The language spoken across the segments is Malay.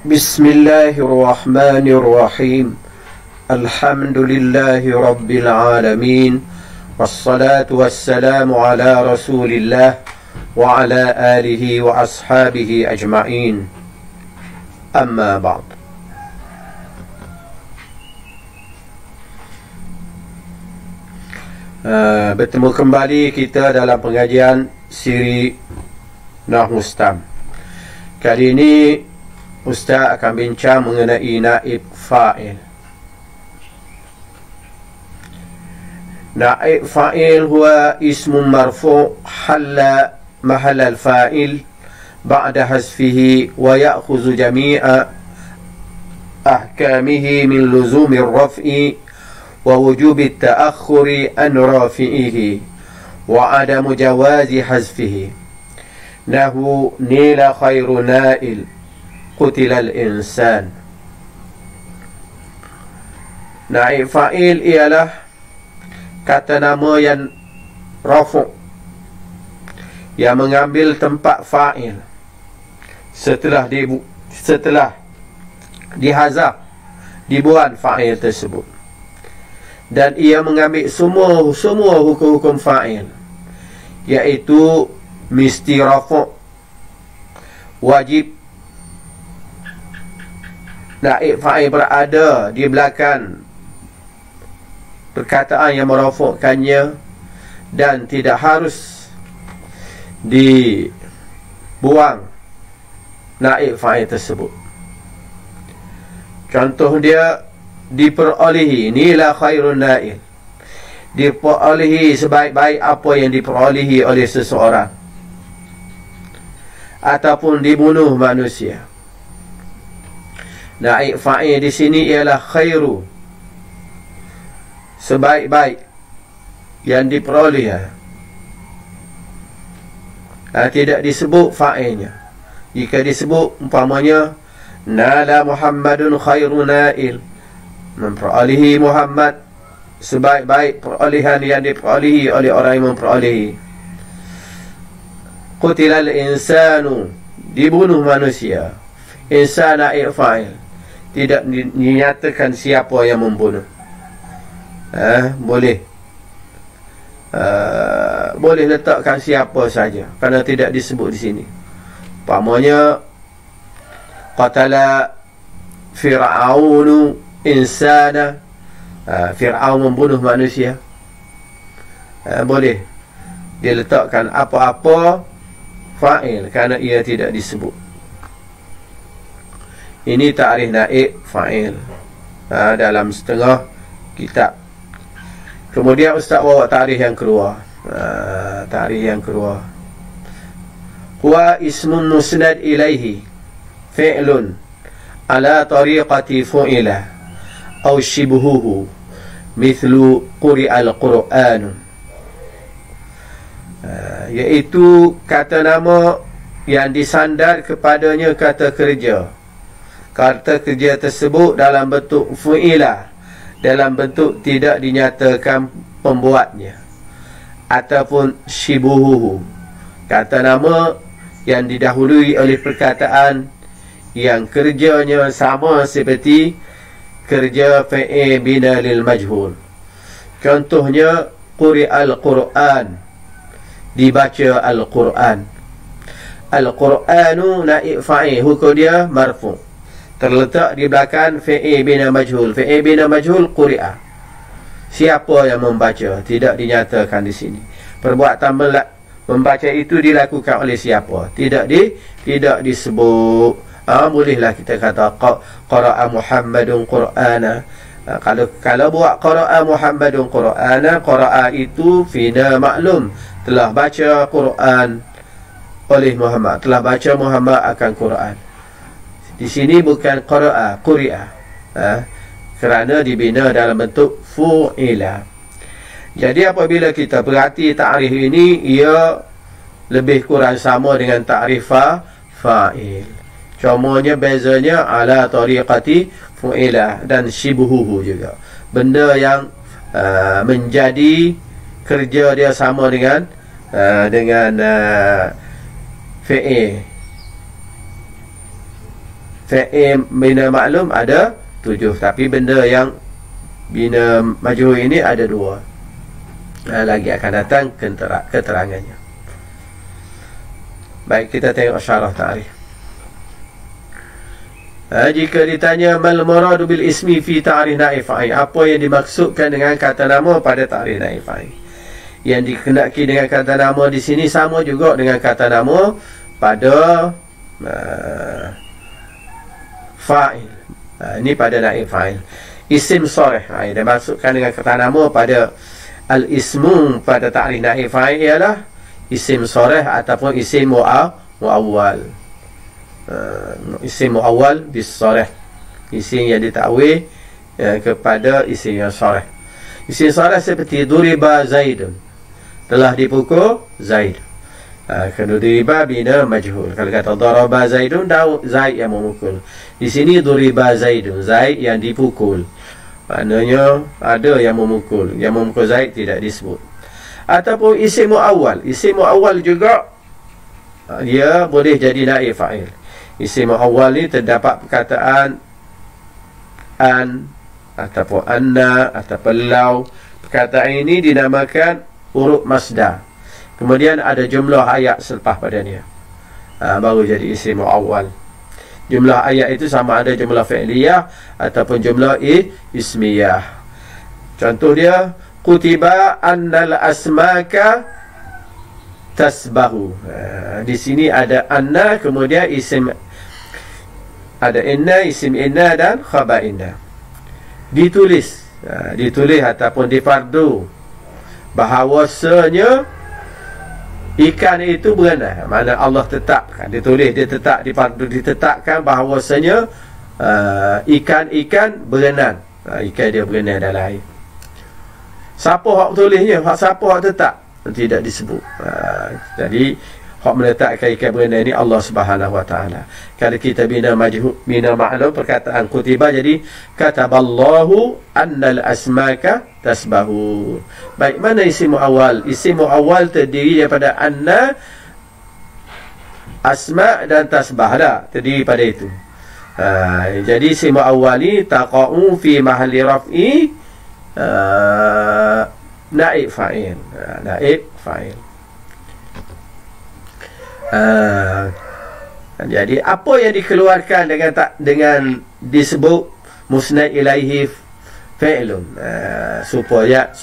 بسم الله الرحمن الرحيم الحمد لله رب العالمين والصلاة والسلام على رسول الله وعلى آله وأصحابه أجمعين أما بعد. Bertemu kembali kita dalam pengajian siri Nahwu Stam. Kali ini Ustaz akan bincang mengenai naib fa'il. Naib fa'il huwa ismun marfu' halla mahal al-fa'il ba'da hasfihi wa ya'khuzu jami'a ahkamihi min luzumi ar-raf'i wa wujubi at-ta'akhkhuri an rafi'ihi wa adamu jawazi hasfihi. Nahwu nila khairu nail qutilal insan. Naib fa'il ialah kata nama yang rafu' yang mengambil tempat fa'il setelah dihazaf, dibuang fa'il tersebut, dan ia mengambil semua hukum-hukum fa'il, iaitu mesti rafu', wajib naib fa'il berada di belakang perkataan yang merafu'kannya, dan tidak harus dibuang naib fa'il tersebut. Contoh dia, diperolehi, inilah khairun nail, diperolehi sebaik-baik apa yang diperolehi oleh seseorang, ataupun dibunuh manusia. Naib fa'il di sini ialah khairu, sebaik-baik yang diperoleh. Tidak disebut fa'ilnya. Jika disebut umpamanya nala Muhammadun khairu nail, memperolehi Muhammad sebaik-baik perolehan yang diperolehi oleh orang yang memperolehi. Qutilal insanu, dibunuh manusia. Insan naib fa'il, tidak dinyatakan siapa yang membunuh. Boleh letakkan siapa saja, kerana tidak disebut di sini. Umpamanya qatala Fir'aunu insana, Fir'aun membunuh manusia, boleh dia letakkan apa-apa fa'il, kerana ia tidak disebut. Ini ta'rif naib fa'il dalam setengah kitab. Kemudian Ustaz bawa ta'rif yang kedua. Ta'rif yang kedua, huwa ismun musnad ilaihi fi'lun ala tariqati fu'ila aw shibhuhu mithlu quri'al Qur'an. Iaitu kata nama yang disandar kepadanya kata kerja. Kata kerja tersebut dalam bentuk fu'ilah, dalam bentuk tidak dinyatakan pembuatnya, ataupun shibuhu, kata nama yang didahului oleh perkataan yang kerjanya sama seperti kerja fi'il bina lil majhul. Contohnya quri'al Qur'an, dibaca Al-Quran. Al-Qur'anu naib fa'il, hukum dia marfu', terletak di belakang fi'il bina majhul. Fi'il bina majhul quri'a, siapa yang membaca, tidak dinyatakan di sini. Perbuatan membaca itu dilakukan oleh siapa, tidak disebut. Bolehlah kita kata qara'a Muhammadun Qur'ana. Kalau buat qara'a Muhammadun Qur'ana, qara'a itu fina maklum, telah baca Quran oleh Muhammad, telah baca Muhammad akan Quran. Di sini bukan qara'a, quri'a, kerana dibina dalam bentuk fu'ila. Jadi apabila kita perhati ta'rif ini, ia lebih kurang sama dengan ta'rif fa'il. Cumanya bezanya ala tariqati fu'ila dan shibuhu juga. Benda yang menjadi kerja dia sama dengan fi'il fi'il bina maklum ada 7, tapi benda yang bina majhul ini ada 2. Lagi akan datang keterangannya. Baik, kita tengok syarah ta'rif. Jika ditanya mal muradu bil ismi fi ta'rif naib fa'il, apa yang dimaksudkan dengan kata nama pada ta'rif naib fa'il? Yang dikenaki dengan kata nama di sini sama juga dengan kata nama pada fa'il. Ini pada naib fa'il. Isim sharih, dia maksudkan dengan kata nama pada al-ismu pada ta'rif naib fa'il ialah isim sharih ataupun isim muawwal. Isim muawwal bis sharih, isim yang ditakwil kepada isim yang sharih. Isim sharih seperti duriba Zaidun, telah dipukul Zaid. Kena duriba bina majhul. Kalau kata daraba Zaidun, Zaid yang memukul. Di sini duriba Zaidun, Zaid yang dipukul. Maknanya ada yang memukul. Yang memukul Zaid tidak disebut. Ataupun isim muawwal. Isim muawwal juga dia boleh jadi naib fa'il. Isim muawwal ni terdapat perkataan an ataupun anna ataupun law. Perkataan ini dinamakan huruf masdar. Kemudian ada jumlah ayat selepas padanya, baru jadi isim muawwal. Jumlah ayat itu sama ada jumlah fi'liyah ataupun jumlah ismiyah. Contoh dia, kutiba annal asmaka tasbahu. Di sini ada anna, kemudian isim ada inna, isim inna dan khabar inna. Ditulis ataupun difardu bahawasanya ikan itu berenang. Mana Allah tetapkan, ditulis, ditetapkan bahawasanya ikan berenang. Ikan dia berenang dalam air. Siapa hak tulisnya? Siapa hak tetap? Tidak disebut. Jadi hak meletakkan ikan berenang ini Allah Subhanahu wa taala. Kalau kita bina majhul, bina ma'lum perkataan kutiba, jadi kataballahu annal asmaka tasbahu. Baik, mana isim muawwal? Isim muawwal terdiri daripada anna, asma dan tasbah, dah terdiri pada itu. Jadi isim muawwal ni taqa'u fi mahalli raf'i naib fa'il. Naib fa'il. Jadi apa yang dikeluarkan dengan disebut musnad ilaihi fa'ilun, supaya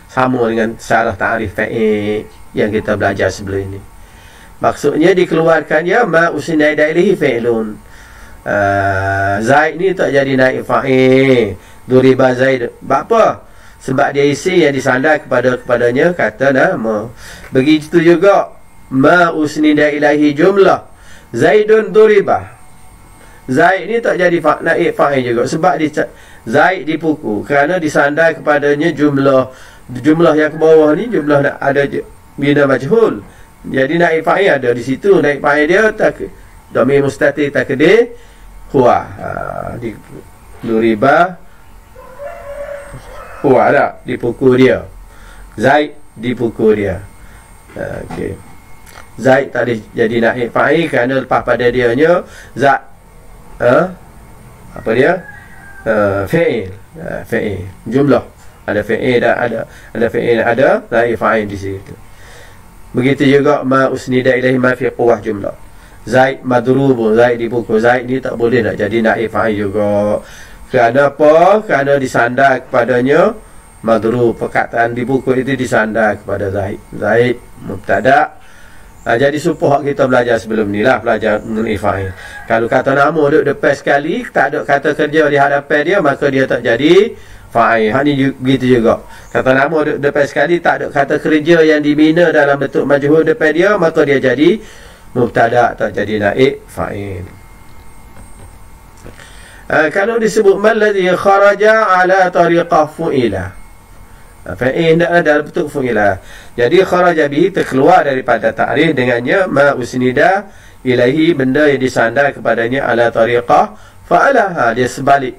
sama dengan syarah ta'rif fa'il yang kita belajar sebelum ini. Maksudnya dikeluarkan ya ma usnad ilaihi fa'ilun. Zaid ni tak jadi naib fa'il. Duriba Zaid. Apa? Sebab dia isi yang disandar kepadanya kata nama. Begitu juga ma usnida ilaihi jumlah Zaidun duriba. Zaid ni tak jadi naib fa'il juga sebab Zaid dipukul kerana disandar kepadanya jumlah yang ke bawah ni jumlah ada bina majhul. Jadi naib fa'il ada di situ. Naib fa'il dia dhamir mustatir takdir huwa. Di duriba huwa ada dipukul dia. Zaid dipukul dia. Okey. Zaid tak boleh jadi naib fa'il kerana lepas pada dia nya Zaid apa dia? Fa'il. Fa'il. Jumlah. Ada fa'il dan ada fa'il, ada naib fa'il di situ. Begitu juga ma usnida ilaihi ma fi quwwah jumlah. Zaid madrubun, Zaid dipukul. Zaid ni tak boleh nak jadi naib fa'il juga. Kerana apa? Kerana disandar kepadanya madrub. Perkataan dipukul itu disandar kepada Zaid. Zaid mubtada'. Jadi supaya kita belajar sebelum ni lah, belajar naib fa'il. Kalau kata nama duduk depan sekali, tak ada kata kerja di hadapan dia, maka dia tak jadi fa'il. Hak ni begitu juga. Kata nama duduk depan sekali, tak ada kata kerja yang dibina dalam bentuk majhul depan dia, maka dia jadi mubtada', tak jadi naib fa'il. Kalau disebut malladhi kharaja ala tariqah fu'ila, fa'il dalam bentuk fu'ila. Jadi kharaja bihi terkeluar daripada ta'rif dengannya ma usnida ilaihi, benda yang disandar kepadanya ala tariqah fa'alaha, dia sebalik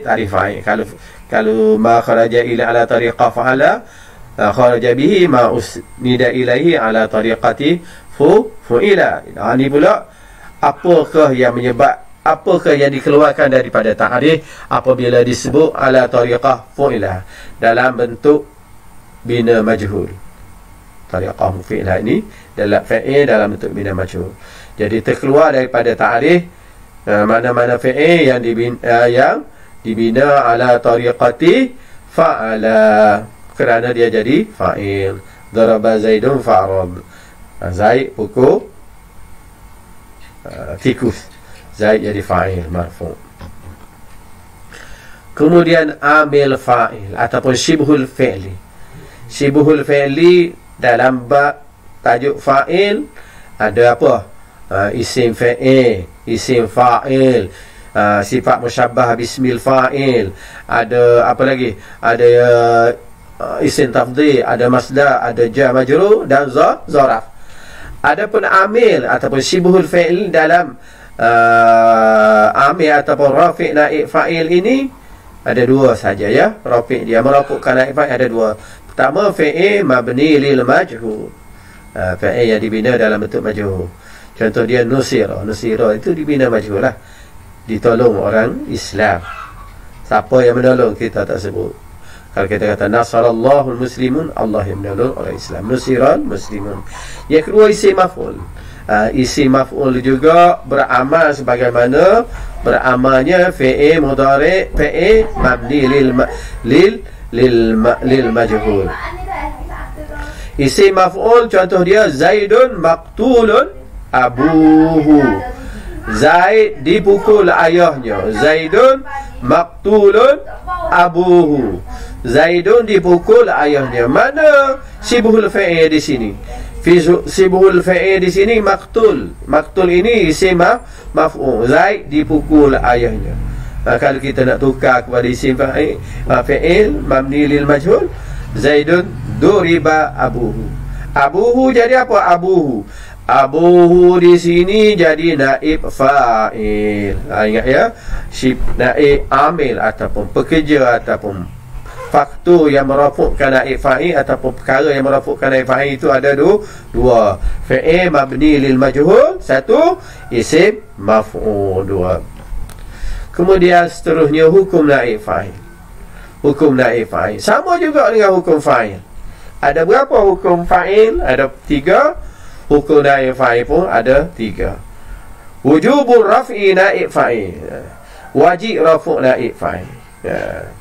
ta'rif fa'il. Kalau ma kharaja ila ala tariqah fa'ala, kharaja bihi ma usnida ilaihi ala tariqati fu'ila. Ini pula apakah yang apakah yang dikeluarkan daripada ta'rif apabila disebut ala tariqah fu'ilah dalam bentuk bina majhul. Tariqah fu'ilah ini dalam fi'il dalam bentuk bina majhul. Jadi terkeluar daripada ta'rif mana-mana fi'il yang dibina ala tariqati fa'ala, kerana dia jadi fa'il. Daraba Zaidun fa'rab, Zaid pukul tikus, Zaid jadi fa'il marfu'. Kemudian amil fa'il ataupun syibhul fi'li. Syibhul fi'li dalam bab tajuk fa'il ada apa? Isim fi'il, isim fa'il, sifat musyabbah bismil fa'il, ada apa lagi? Ada isim tafdhil, ada masdar, ada jar majrur dan zaraf. Adapun amil ataupun syibhul fi'il dalam amil ataupun rafi' naib fa'il ini ada dua saja ya. Rafi' dia merapukkan naib fa'il ada dua. Pertama fi'il mabni lil majhul, fi'il yang dibina dalam bentuk majhul. Contoh dia nusira. Nusira itu dibina majhul lah, ditolong orang Islam. Siapa yang menolong kita tak sebut. Kalau kita kata nasarallahu muslimun, Allah yang menolong orang Islam. Nusiran muslimun. Yang kedua isim maf'ul. Isim maf'ul juga beramal sebagaimana beramalnya fi'il mudhari', fi'il mabni lil majhul. Isim maf'ul contoh dia Zaidun maqtulun abuhu. Zaid dipukul ayahnya. Zaidun maqtulun abuhu. Zaidun dipukul ayahnya. Mana syibhul fi'il di sini? Syibhul fi'il di sini maqtul. Maqtul ini isim maf'ul. Zaid dipukul ayahnya. Kalau kita nak tukar kepada isim fi'il mabni lil majhul, Zaidun duriba abuhu. Abuhu jadi apa? Abuhu. Abuhu di sini jadi naib fa'il. Ingat ya, naib amil ataupun pekerja ataupun faktor yang merafukkan naib fa'il ataupun perkara yang merafukkan naib fa'il itu ada dua. Fi'il mabni lil majhul, satu isim maf'ul, dua. Kemudian seterusnya hukum naib fa'il. Hukum naib fa'il sama juga dengan hukum fa'il. Ada berapa hukum fa'il? Ada 3. Hukum naib fa'il pun ada 3. Wujubul raf'i naib fa'il, wajib rafu' naib fa'il.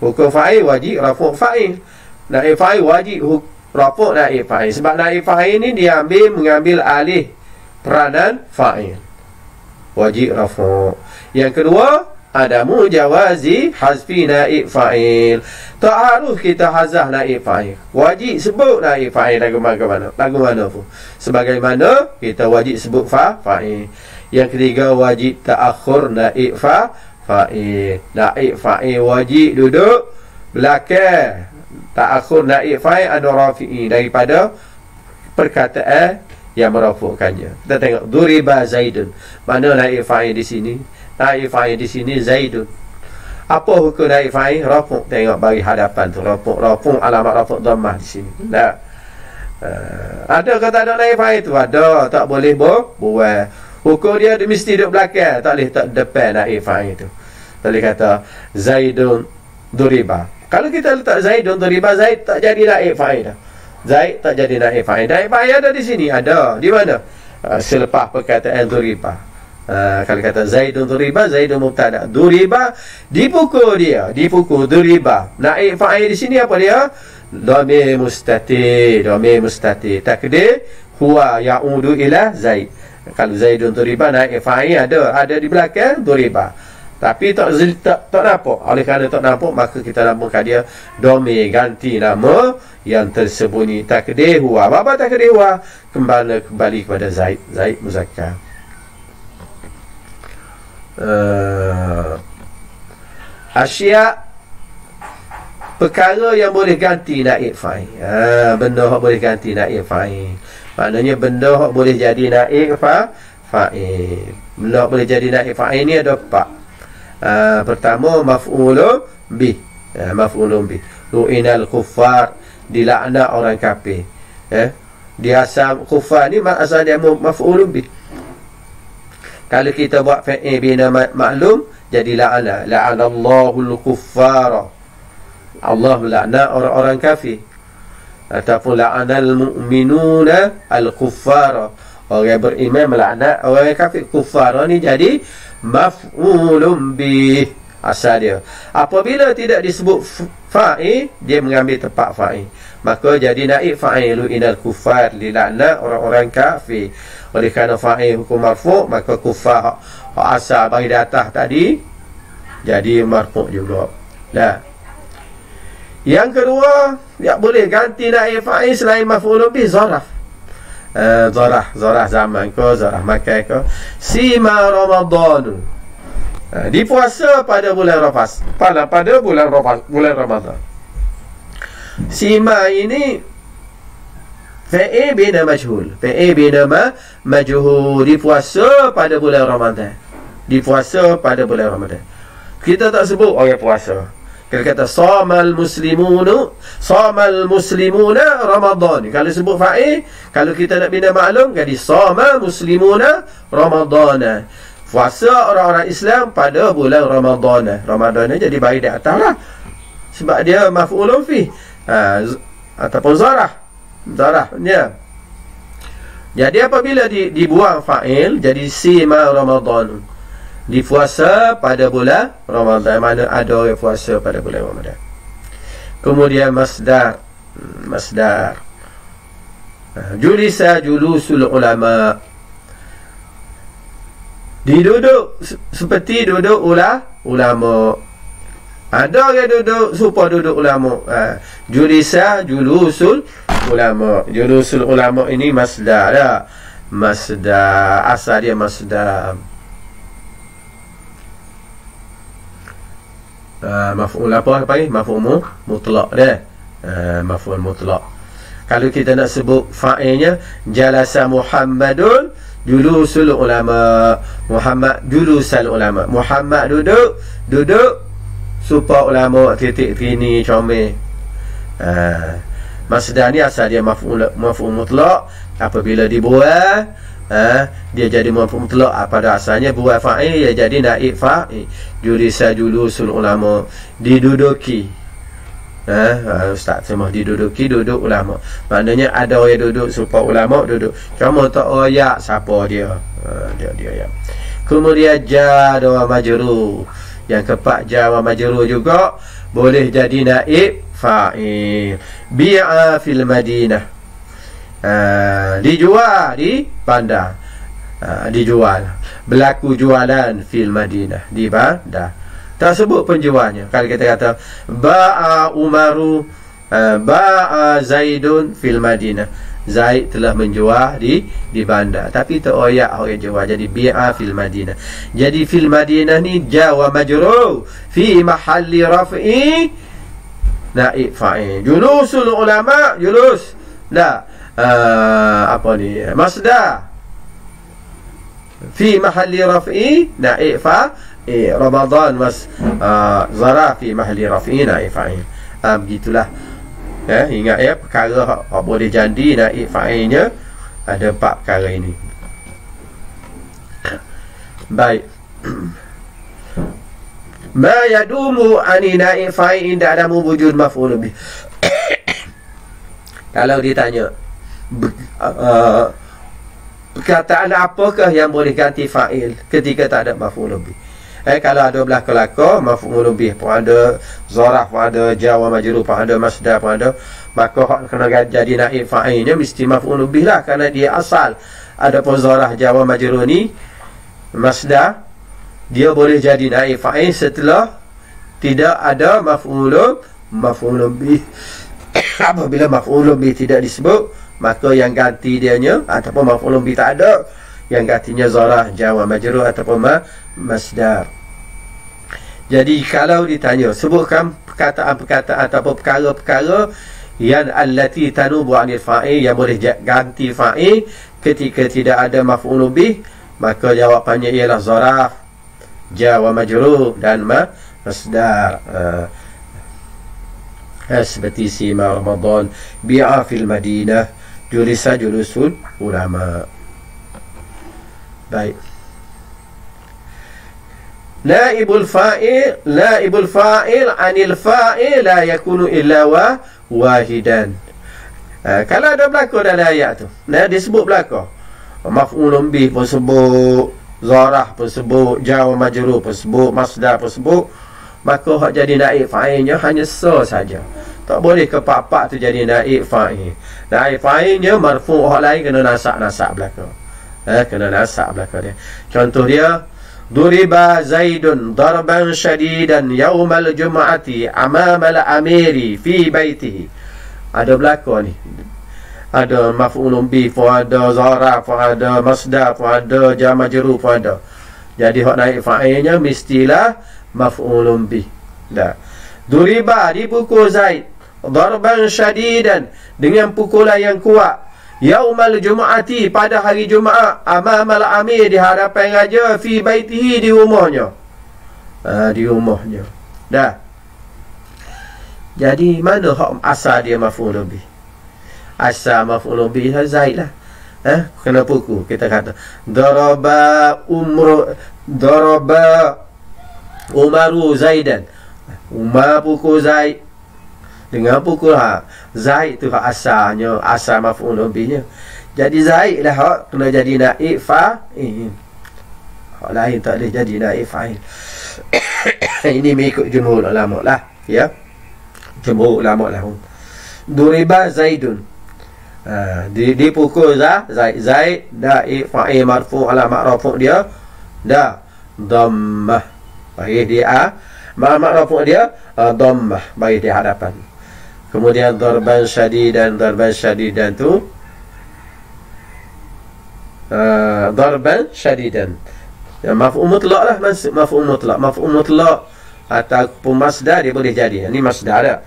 Hukum fa'il wajib rafu' fa'il. Naib fa'il wajib rafu' naib fa'il. Sebab naib fa'il ni dia mengambil alih peranan fa'il. Wajib rafu'. Yang kedua, adamu jawazi hazfi naib fa'il. Tak harus kita hazah naib fa'il. Wajib sebut naib fa'il lagu mana pun. Sebagaimana kita wajib sebut fa'il. Yang ketiga, wajib ta'akhur naib fa'il. Naib fa'il wajib duduk belakang. Ta'akhur naib fa'il ada rafi'i daripada perkataan yang merafukkannya. Kita tengok duriba Zaidun. Mana naib fa'il di sini? Naib fa'il di sini Zaidun. Apa hukum naib fa'il? Rafu'. Tengok bagi hadapan tu rafu', alamat rafu' dhammah di sini. Tak. Ada ke tak ada naib fa'il tu? Ada, tak boleh buat. Hukum dia mesti duduk belakang, tak boleh tak depan naib fa'il tu. Tak boleh kata Zaidun duriba. Kalau kita letak Zaidun duriba, Zaid tak jadi naib fa'il dah. Zaid tak jadi naib fa'il. Naib fa'il ada di sini, ada. Di mana? Selepas perkataan duriba. Kalau kata Zaidun duriba, Zaidun mubtada. Duriba dipukul dia, dipukul duriba. Naib fa'il di sini apa dia? Dhamir mustatir, dhamir mustatir. Takdir huwa ya'udu ila Zaid. Kalau Zaidun duriba, naib fa'il ada di belakang duriba. Tapi tak nampak. Oleh kerana tak nampak, maka kita namakan dia dhamir, ganti nama yang tersembunyi. Takdir huwa. Apa takdir huwa? Kembali kepada Zaid. Zaid muzakkar. Asya, perkara yang boleh ganti naib fa'il. Benda yang boleh ganti naib fa'il. Maknanya benda yang boleh jadi naib fa'il. Benda yang boleh jadi naib fa'il ni ada 4. Pertama maf'ulun bih. Maf'ulun bih. Lu'inal kuffar, dilaknat orang kafir. Dia asal kuffar ni asal dia maf'ulun bih. Kalau kita buat fa'il bina maklum, jadi la'ana. La'anallahul kuffara. Allah melaknat orang-orang kafir. Ataupun la'anal mu'minuna al-kuffara. Orang yang beriman melaknat orang yang kafir. Kuffara ni jadi maf'ulun bih. Asal dia. Apabila tidak disebut fa'il, dia mengambil tempat fa'il. Maka jadi naib fa'ilu inal kuffar, dilaknat orang-orang kafir. Oleh kerana fa'il hukum marfu', maka kuffar asal bagi di atas tadi jadi marfu' juga. Nah, yang kedua, yang boleh ganti naib fa'il selain maf'ulun bih, zaraf. Zarah zaman ke, zarah makan ke. Sima Ramadhan, di puasa pada bulan bulan Ramadan. Sima ini fa'il bina majhul. Fa'il bina majhul, di puasa pada bulan Ramadan. Di puasa pada bulan Ramadan. Kita tak sebut orang puasa. Kalau kata samal muslimuna Ramadan, kalau sebut fa'il, kalau kita nak bina maklum, jadi samal muslimuna Ramadan. Puasa orang-orang Islam pada bulan Ramadan. Ramadan jadi bagi di atas lah, sebab dia maf'ulun fi, ataupun zarahnya. Jadi apabila dibuang fa'il, jadi sima Ramadan, di puasa pada bulan Ramadan. Mana ada orang puasa pada bulan Ramadan. Kemudian masdar. Julisa julusul ulama, diduduk seperti duduk ulama. Ada orang duduk supaya duduk ulama. Julisa julusul ulama. Julusul ulama ini masdar dah. Masdar, asal dia masdar. Maf'ul apa panggil? Maf'ul mutlaq dah. Maf'ul mutlaq. Kalau kita nak sebut fa'ilnya, jalasa Muhammadun julusul ulama. Muhammad julusal ulama. Muhammad duduk supaya ulama titik ini comel. Masdar ni asal dia maf'ul mutlaq. Apabila dibuat, dia jadi maf'ul mutlaq. Pada asalnya buat fa'il, dia jadi naib fa'il. Julisa julusul ulama, diduduki. Ustaz semua diduduki, duduk ulama. Maknanya ada orang duduk supaya ulama duduk. Cuma tak royak siapa dia. Dia. Kemudian jar wa majrur. Yang keempat, jar wa majrur juga boleh jadi naib fa'il. Bi'a fil Madinah, dijual di bandar. Dijual, berlaku jualan fil Madinah, di bandar. Tak sebut penjualnya. Kalau kita kata ba'a Umaru, ba'a Zaidun fil Madinah, Zaid telah menjual di bandar, tapi tak oyak orang jual, jadi bi'a fil Madinah. Jadi fil Madinah ni jawa majrur fi mahalli raf'i naib fa'il. Julusul ulama, julus la apa ni, masdar fi mahalli raf'i naib fa'il. Ramadan zarah fi mahalli raf'i naib fa'il. Begitulah. Ingat ya, perkara boleh jadi naib fa'ilnya ada 4 perkara ini. Baik. Ma yadumu ani naib fa'il inda adamu wujud maf'ul bih. Kalau ditanya perkataan apakah yang boleh ganti fa'il ketika tak ada maf'ul bih? Kalau ada belah kelakar, maf'ul bih pun ada, zarah pun ada, jawa majrur pun ada, masdar pun ada, maka kena jadi naib fa'ilnya mesti maf'ul bih lah, kerana dia asal. Adapun zarah, jawa majrur ni masdar, dia boleh jadi naib fa'il setelah tidak ada maf'ul bih. Apabila maf'ul bih tidak disebut, maka yang ganti dianya ataupun maf'ul bih tak ada, yang gantinya zarah, jawa majrur ataupun masdar. Jadi kalau ditanya, sebutkan perkataan-perkataan ataupun perkara-perkara yang allati tanubu anil fa'il, yang boleh ganti fa'il ketika tidak ada maf'ul bih, maka jawapannya ialah zaraf, jawa majrur dan masdar. Seperti sima Ramadan, bi'a fil Madinah, julisa julusul ulama. Baik. naibul fa'il anil fa'il la yakunu illa wahidan. Kalau ada berlaku dalam ayat tu, disebut berlaku maf'ulun bih pun sebut, zarah pun sebut, jar wa majrur pun sebut, masdar pun sebut, maka hak jadi naib fa'ilnya hanya saja. Tak boleh kepak-pak tu jadi naib fa'il. Naib fa'ilnya marfu', hak lain kena nasab belaka. Kena nasab belaka dia. Contoh dia, duriba zaidun darban syadidan yaumal jum'ati amamal amiri fi baitihi. Ada belaka ni. Ada maf'ulun bi, ada zaraf, ada masdar, ada jar majrur, ada. Jadi hak naib fa'ilnya mestilah maf'ulun bi. Dah. Duriba, dipukul Zaid, darban syadidan, dengan pukulan yang kuat, yaumal jumu'ati, pada hari Jumaat, amamal amir, di hadapan raja, fi baitihi, di rumahnya. Di rumahnya. Dah. Jadi mana hak asal dia maf'ulun bi? Asal maf'ulun bi Zaid lah. Kena pukul. Kita kata daraba Umaru Zaidan. Umar pukul Zaid. Dengan pukul Zaid tu hak asalnya, asal maf'ulun binya. Jadi Zaid lah hak kena jadi naib fa'il. Hak lain tak boleh jadi naib fa'il. Ini mengikut jumhur ulama lah, ya. Jumhur ulama lah. Duriba Zaidun. Dipukul Zaid, naib fa'il marfu' alamat rafu' dia dhammah. Bagi dia alamat rafu' dia dhammah, bagi di hadapan. Kemudian darban syadidan tu darban syadidan. Maf'ul mutlaq lah, maf'ul mutlaq ataupun masdar dia boleh jadi. Ini masdar dah.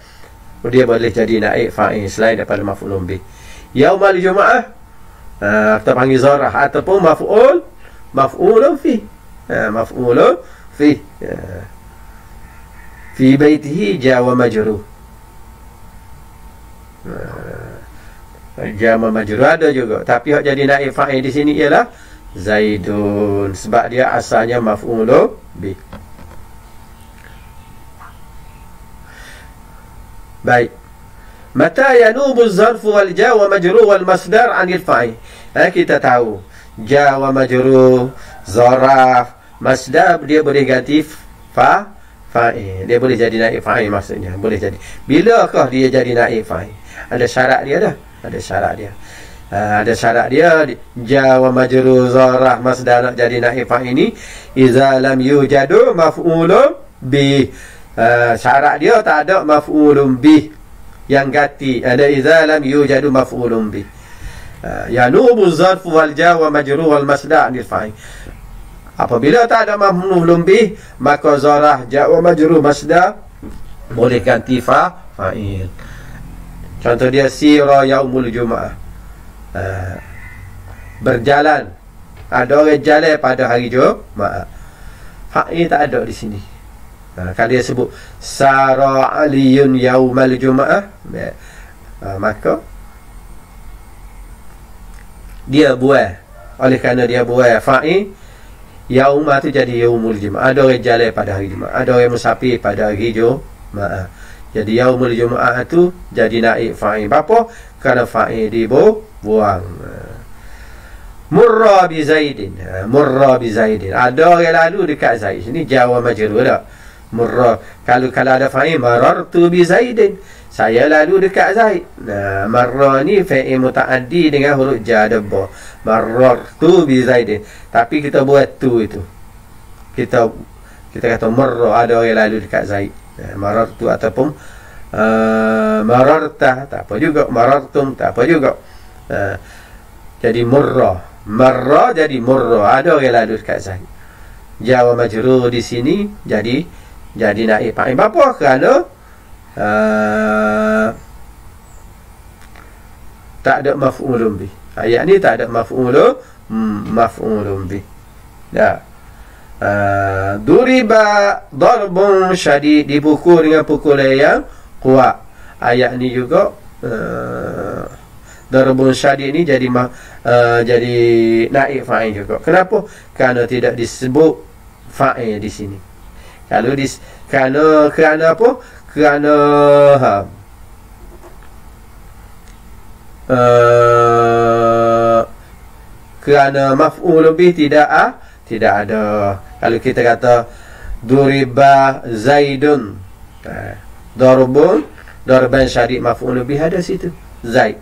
Dia boleh jadi naib fa'il selain daripada maf'ulun bih. Yaumal Jum'ah kita panggil zarah, ataupun maf'ulun fi. Maf'ulun fi. Fi baitihi jar wa majrur. Jar wa majrur ada juga, tapi hak jadi naib fa'il di sini ialah Zaidun, sebab dia asalnya maf'ulun bi. Baik. Mata yanubu zarfu wal jar wa majrur wal masdar anil fa'il. Kita tahu jar wa majrur, zaraf, masdar dia boleh ganti fa'il. Dia boleh jadi naib fa'il, maksudnya boleh jadi. Bilakah dia jadi naib fa'il? Ada syarat dia dah. Ada syarat dia. Ada syarat dia. Jar wa majrur, zaraf, masdar nak jadi naib fa'il ni iza lam yujadu maf'ulun bi. Syarat dia tak ada maf'ulun bi yang ganti. Ada iza lam yujadu maf'ulun bi. Yanubu zarfu wal jar wa majrur wal masdar anil fa'il. Apabila tak ada maf'ulun bi, maka zarah, jar wa majrur, masdar boleh ganti fa'il. Contoh dia sira yaumul jum'ah. Berjalan. Ada orang jalan pada hari Jumaat. Fa'il tak ada di sini. Kalau dia sebut sara aliyun yaumal jum'ah, maka dia buat. Oleh kerana dia buat fa'il, yaumah tu jadi yaumul jum'ah. Ada orang jalan pada hari Jumaat, ada orang musafir pada hari Jumaat. Jadi yaumul jum'ah tu jadi naib fa'il. Apa? Kerana fa'il dibuang. Murra bi Zaidin. Murra bi Zaidin. Ada orang lalu dekat Zaid. Ini jar wa majrur dah. Murra. Kalau ada fa'il, marartu bi Zaidin. Saya lalu dekat Zaid. Nah, marra ni fa'il muta'addi dengan huruf jar dabba. Marartu bi Zaidin. Tapi kita buat tu itu. Kita kata marra, ada orang lalu dekat Zaid. Marartu ataupun mararta, tak apa juga. Marartum, tak apa juga. Jadi marra jadi murra, ada orang lalu dekat Zaid. Jar wa majrur di sini jadi naib fa'il. Apa? Kerana tak ada maf'ulun bih. Ayat ni tak ada maf'ulun bih. Dah. Duriba darbun syadid, dipukul dengan pukulan yang kuat. Ayat ni juga darbun syadid ni jadi naib fa'il juga. Kenapa? Kerana tidak disebut fa'il di sini. Kalau kerana apa? Kerana kerana maf'ul bih tidak ada. Kalau kita kata duriba Zaidun, darban syari' maf'ul bih ada situ. Zaid.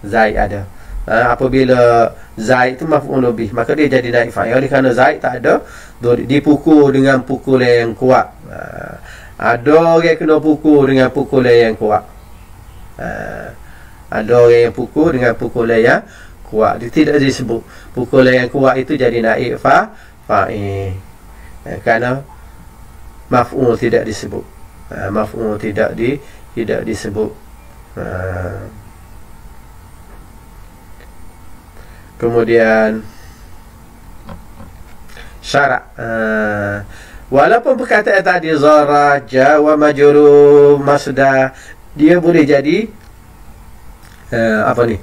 Zaid ada. Apabila Zaid itu maf'ul bih, maka dia jadi naib fa'il. Kerana Zaid tak ada, dipukul dengan pukulan yang kuat. Ada orang kena pukul dengan pukulan yang kuat. Ada orang yang pukul dengan pukulan yang kuat. Dia tidak disebut pukulan yang kuat itu jadi naib fa'il. Kerana maf'ul tidak disebut. Maf'ul tidak disebut. Kemudian syarak. Walaupun perkataan tadi zara, jawa, majrur, masdar, dia boleh jadi apa ni?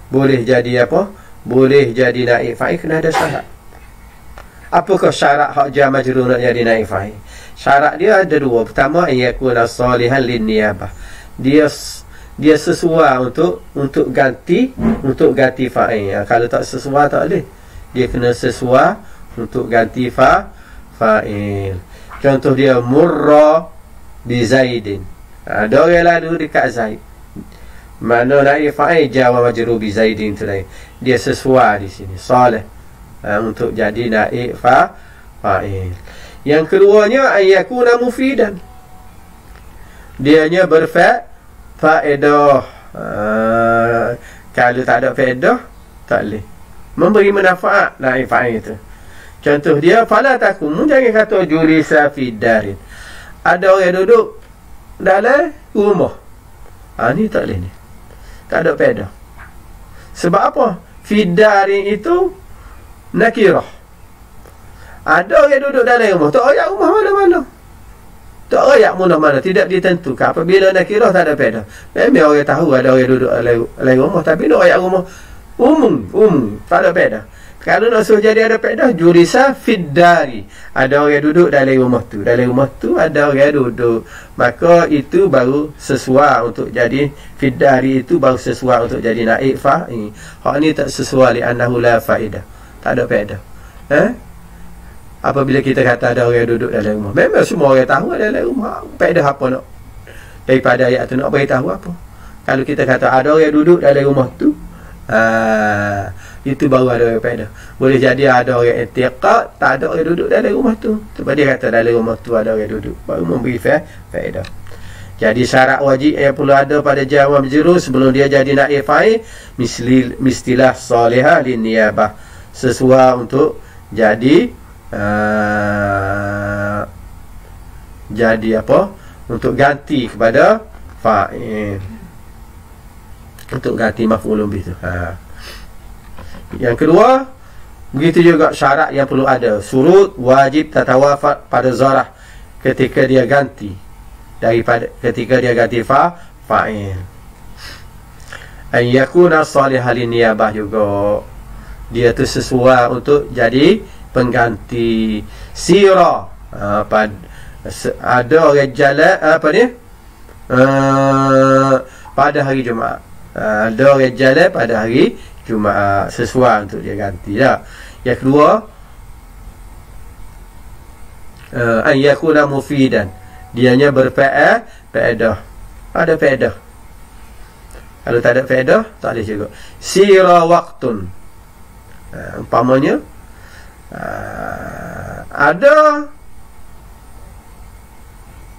Boleh jadi apa? Boleh jadi naib fa'il, kena ada syarat. Apakah syarat hak jar majrur nak jadi naib fa'il? Syarat dia ada dua. Pertama, yakuna salihan lin niyabah. Dia sesuai untuk ganti fa'il. Kalau tak sesuai tak boleh. Dia kena sesuai untuk ganti fa'il. Contoh dia murra bi Zaidin. Ada orang lalu dekat Zaid. Mana naib fa'il jawa majrur bi Zaidin tu lain. Dia sesuai di sini. Salih untuk jadi naib fa'il. Yang keduanya ayakuna mufidan. Dianya faedah. Kalau tak ada faedah, tak boleh memberi manfaat naib fa'il itu. Contoh dia, fala takum, jangan kata julisa fi darin. Ada orang duduk dalam rumah. Ni tak boleh ni. Tak ada faedah. Sebab apa? Fi darin itu nakirah. Ada orang duduk dalam rumah, tak ayat rumah mana-mana. Tak ayat mana-mana, tidak ditentukan. Apabila nakirah tak ada faedah. Memang orang tahu ada orang duduk dalam rumah, tapi nak ayat rumah umum, tak ada faedah. Kalau nak suruh jadi ada faedah, julisa fid dari. Ada orang duduk dalam rumah tu. Dalam rumah tu ada orang duduk. Maka itu baru sesuai untuk jadi fid dari, itu baru sesuai untuk jadi naib fa'il. Hak ni tak sesuai li annahu la faedah. Tak ada faedah. Apabila kita kata ada orang duduk dalam rumah, memang semua orang tahu ada dalam rumah. Faedah apa nak daripada ayat tu nak beritahu apa? Kalau kita kata ada orang duduk dalam rumah tu, itu baru ada orang faedah. Boleh jadi ada orang i'tiqad, tak ada orang duduk dalam rumah tu. Sebab dia kata dalam rumah tu ada orang duduk, baru memberi faedah. Jadi syarat wajib yang perlu ada pada jar wa majrur sebelum dia jadi naib fa'il, mistilah salihah lin niyabah, sesuai untuk jadi apa? Untuk ganti kepada fa'il, untuk ganti maf'ul bih tu. Yang kedua, begitu juga syarat yang perlu ada. Surut wajib tatawafaq pada zarah ketika dia ganti fa'il. An yakuna salihah lin niyabah juga. Dia tu sesuai untuk jadi pengganti. Sirah ada orang jalan pada hari Jumaat. Ada orang jalan pada hari Jumaat, sesuai untuk dia ganti lah. Yang kedua, an yakuna mufidan, dianya berfaedah. Ada faedah. Kalau tak ada faedah, tak boleh juga. Sira waqtun, umpamanya ada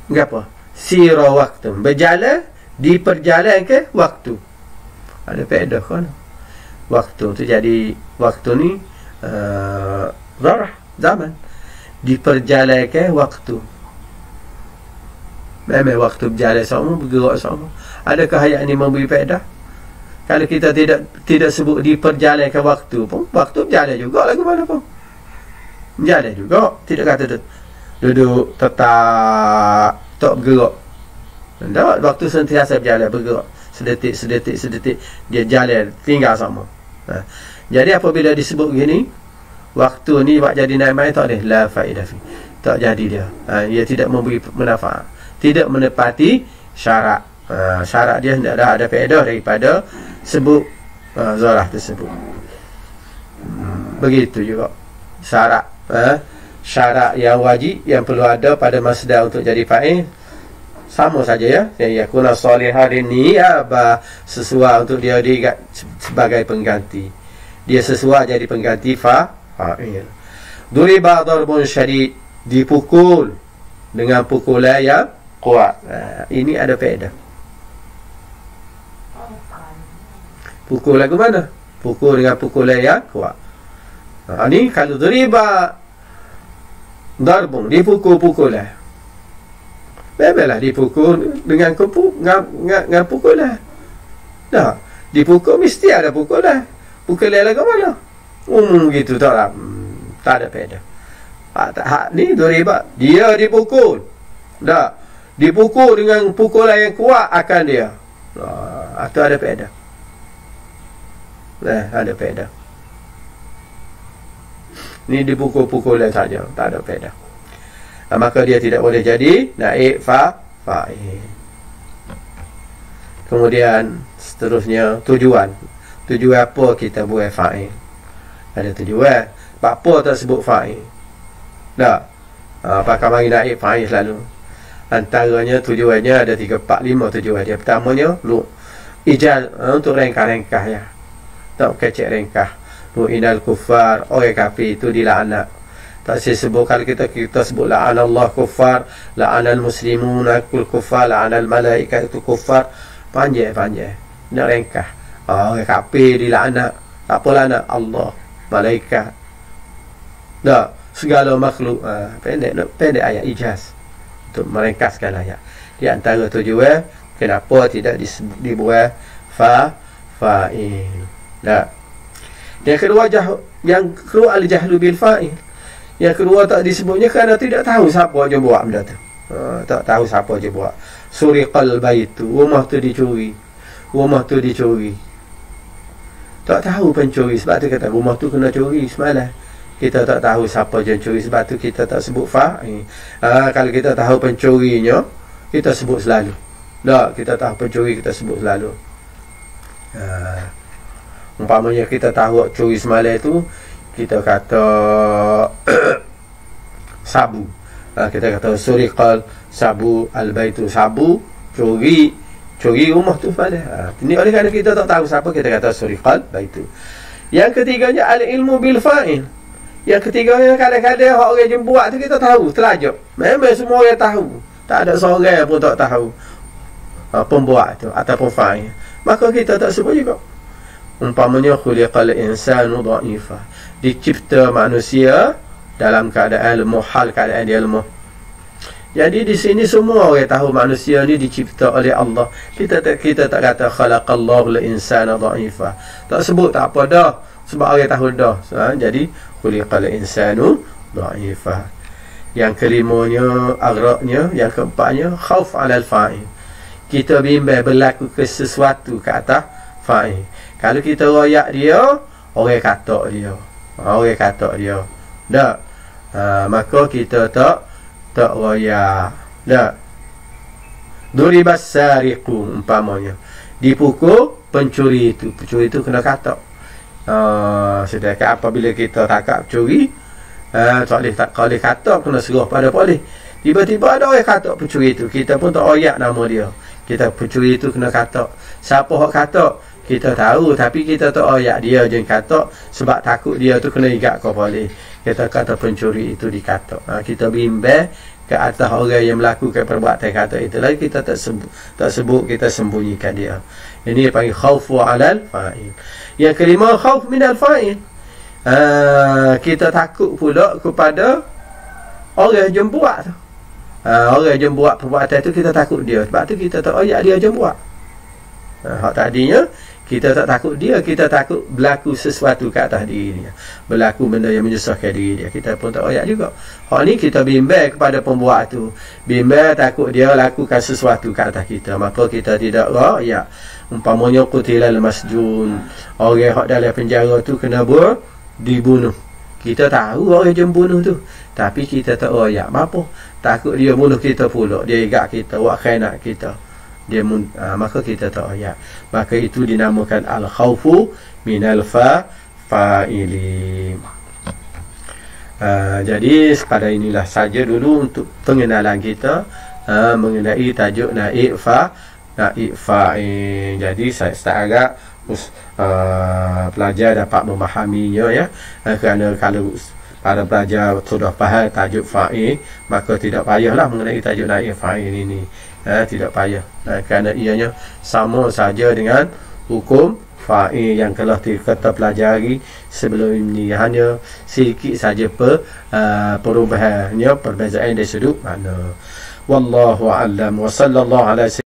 apa? Sira waqtun, berjalan, diperjalan ke waktu. Ada faedah kan? Waktu tu jadi, waktu ni zarah, zaman, diperjalankan waktu. Memang waktu berjalan sama, bergerak sama. Adakah ayat ni memberi faedah? Kalau kita tidak sebut diperjalankan waktu pun, waktu berjalan juga lagu mana pun. Berjalan juga. Tidak kata duduk tetap, tak bergerak. Tak, waktu sentiasa berjalan, bergerak. Sedetik dia jalan, tinggal sama. Jadi apabila disebut gini, waktu ni buat jadi naik mai tak boleh, la faedah fi, tak jadi dia. Ia tidak memberi manfaat, tidak menepati syarat. Syarat dia tidak ada faedah daripada sebut zarah tersebut. Begitu juga syarat, syarat yang wajib yang perlu ada pada masdar untuk jadi fa'il sama saja ya. Yakuna salihah ini sesuai untuk dia sebagai pengganti. Dia sesuai jadi pengganti fa'il. Duriba darbun syadid, dipukul dengan pukulan yang kuat. Ini ada faedah. Pukul lagu mana? Pukul dengan pukulan yang kuat. Ini kalau duriba darbun, dipukul-pukulan. Memanglah dipukul dengan pukulan. Dah, dipukul mesti ada pukulan. Pukulan lagu mana? Gitu tak lah. Tak ada faedah. Ni duriba, dia dipukul. Dah, dipukul dengan pukulan yang kuat akan dia. Itu ada faedah. Ada faedah. Ni dipukul-pukulan saja, tak ada faedah. Maka dia tidak boleh jadi naib fa'il. Kemudian seterusnya tujuan. Tujuan apa kita buat fa'il? Ada tujuan. Apa tersebut fa'il? Tak? Pakai mari naib fa'il selalu. Antaranya tujuannya ada 3, 4, 5 tujuan dia. Pertamanya ijal, untuk rengkah-rengkah ya. Tak kecek rengkah. Inal kuffar, orang kafir itu dilaknat. Tak sebut kalau kita sebut la'anallah kuffar, la'anal muslimun kul kuffar, la'anal malaikat itu kuffar, panjang nak rengkah. Orang kafir dilaknat. Apa laknat? Allah, malaikat, dah segala makhluk. Pendek ayat ijaz untuk meringkaskan ayat. Di antara tujuan kenapa tidak dibuat fa'il. Dah. Yang kedua al-jahlu bil fa'il. Yang kedua tak disebutnya kerana tidak tahu siapa je buat benda tu. Tak tahu siapa je buat. Suriqal baitu, rumah tu dicuri. Tak tahu pencuri, sebab tu kata rumah tu kena curi semalam. Kita tak tahu siapa je curi, sebab tu kita tak sebut fa'il. Kalau kita tahu pencurinya, kita sebut selalu. Tak, kita tahu pencuri, kita sebut selalu. Umpamanya kita tahu curi semalam tu, kita kata sabu. Kita kata suriqal sabu al-baitu, sabu curi rumah tu pada. Ini oleh kerana kita tak tahu siapa, kita kata suriqal baitu. Yang ketiganya al-ilmu bil fa'il. Yang ketiganya kadang-kadang orang yang buat tu kita tahu, terajak. Memang semua orang tahu. Tak ada seorang pun tak tahu pembuat tu ataupun fa'il. Maka kita tak sebut juga. Umpamanya khuliqal insanu dha'ifa, dicipta manusia dalam keadaan lemah, hal keadaan dia lemah. Jadi di sini semua orang tahu manusia ni dicipta oleh Allah. Kita tak kata khalaqallahu al-insana dha'ifa. Tak sebut tak apa dah, sebab orang tahu dah. Jadi khuliqal insanu dha'ifa. Yang kelimanya aghraqnya, yang keempatnya khauf 'alal fa'il. Kita bimbang berlaku ke sesuatu ke atas fa'il. Kalau kita royak dia, orang kata dia. Tak. Maka kita tak royak. Tak. Duribas sariqu umpamanya. Dipukul pencuri itu. Pencuri itu kena kata. Sedangkan apabila kita tangkap pencuri, tak boleh kata, kena serah pada polis. Tiba-tiba ada orang kata pencuri itu, kita pun tak royak nama dia. Kita pencuri itu kena kata. Siapa hak kata? Kita tahu, tapi kita tak royak dia je kata, sebab takut dia tu kena igat ke polis. Kita kata pencuri itu dikata. Kita bimbang ke atas orang yang melakukan perbuatan kata itu. Lagi kita tak sebut, kita sembunyikan dia. Ini panggil khaufu 'alal fa'il. Yang kelima, khauf minal fa'il. Kita takut pula kepada orang yang buat tu. Orang yang buat perbuatan tu kita takut dia. Sebab tu kita tak royak dia je buat. Hak tadinya Kita tak takut dia, kita takut berlaku sesuatu ke atas diri dia, berlaku benda yang menyusahkan diri dia, kita pun tak royak juga. Hak ni kita bimbang kepada pembuat tu, bimbang takut dia lakukan sesuatu ke atas kita, maka kita tidak royak. Umpamanya qutilal masjun, orang hak dalam penjara tu kena dibunuh. Kita tahu orang yang bunuh tu, tapi kita tak royak. Apa? Takut dia bunuh kita pula, dia igat kita, buat khianat kita, dia maka kita tak royak. Maka itu dinamakan al-khawfu minal fa'ili. Jadi pada inilah saja dulu untuk pengenalan kita mengenai tajuk naib fa'il. Jadi saya start agak pelajar dapat memahaminya ya, kerana kalau para pelajar sudah faham tajuk fa'il, maka tidak payahlah mengenai tajuk naib fa'il ini. Tidak payah, kerana ianya sama saja dengan hukum fa'il yang telah kita pelajari sebelum ini. Hanya sedikit saja perubahannya, perbezaan dari sudut mana. Wallahu a'lam wa sallallahu ala